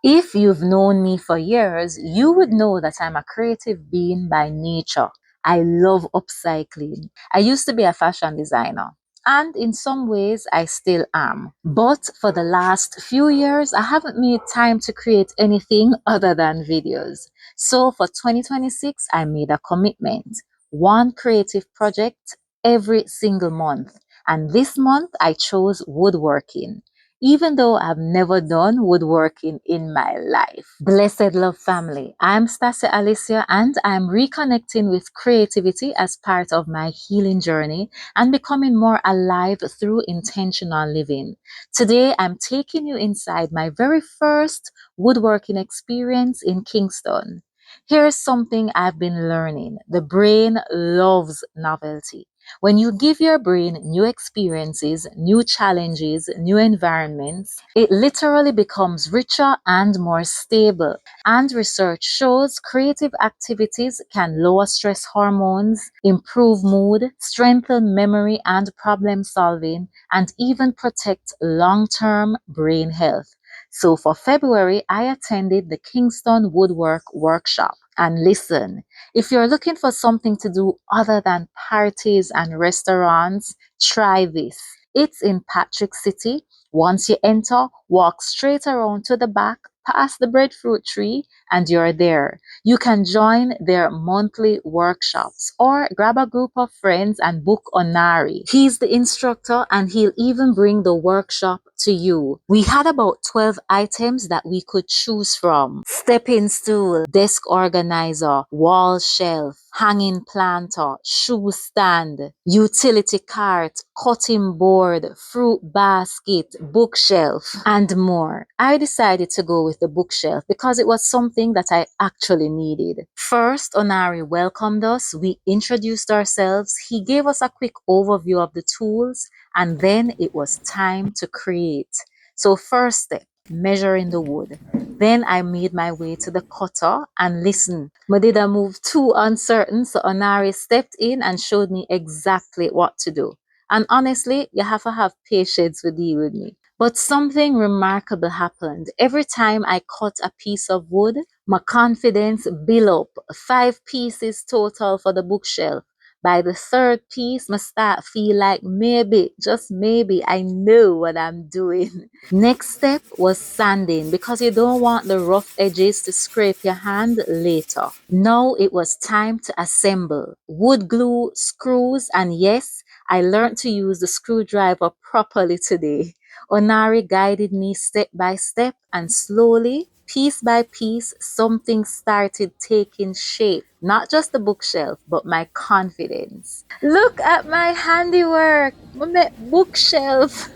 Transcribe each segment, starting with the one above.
If you've known me for years, you would know that I'm a creative being by nature. I love upcycling. I used to be a fashion designer. And in some ways, I still am. But for the last few years, I haven't made time to create anything other than videos. So for 2026, I made a commitment. One creative project every single month. And this month, I chose woodworking even though I've never done woodworking in my life. Blessed Love family, I'm Stasia Alicia and I'm reconnecting with creativity as part of my healing journey and becoming more alive through intentional living. Today, I'm taking you inside my very first woodworking experience in Kingston. Here's something I've been learning. The brain loves novelty. When you give your brain new experiences, new challenges, new environments, it literally becomes richer and more stable. And research shows creative activities can lower stress hormones, improve mood, strengthen memory and problem solving, and even protect long term brain health. So for February, I attended the Kingston Woodwork Workshop. And listen, if you're looking for something to do other than parties and restaurants, try this. It's in Patrick City. Once you enter, walk straight around to the back, past the breadfruit tree, and you're there. You can join their monthly workshops or grab a group of friends and book Onari. He's the instructor and he'll even bring the workshop to you. We had about 12 items that we could choose from: stepping stool, desk organizer, wall shelf, hanging planter, shoe stand, utility cart, cutting board, fruit basket, bookshelf, and more. I decided to go with the bookshelf because it was something that I actually needed. First, Onari welcomed us. We introduced ourselves. He gave us a quick overview of the tools, and then it was time to create. So first step, measuring the wood. Then I made my way to the cutter and listen. I did a move too uncertain, so Onari stepped in and showed me exactly what to do. And honestly, you have to have patience with deal with me. But something remarkable happened. Every time I cut a piece of wood, my confidence built up. 5 pieces total for the bookshelf. By the third piece, I start feel like maybe, just maybe, I know what I'm doing. Next step was sanding because you don't want the rough edges to scrape your hand later. Now it was time to assemble. Wood glue, screws, and yes, I learned to use the screwdriver properly today. Onari guided me step by step, and slowly, piece by piece, something started taking shape. Not just the bookshelf, but my confidence. Look at my handiwork! My bookshelf!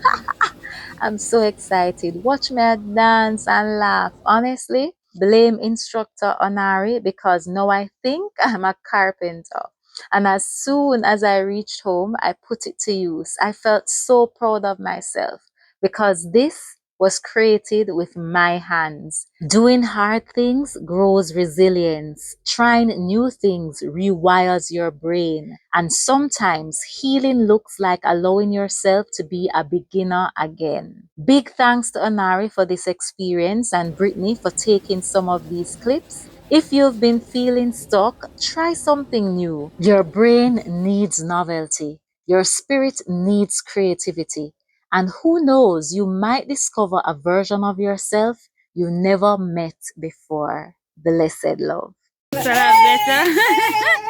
I'm so excited. Watch me dance and laugh. Honestly, blame instructor Onari because now I think I'm a carpenter. And as soon as I reached home, I put it to use. I felt so proud of myself because this was created with my hands. Doing hard things grows resilience. Trying new things rewires your brain. And sometimes healing looks like allowing yourself to be a beginner again. Big thanks to Onari for this experience and Brittany for taking some of these clips. If you've been feeling stuck, try something new. Your brain needs novelty. Your spirit needs creativity. And who knows, you might discover a version of yourself you never met before. Blessed love. Sarap better.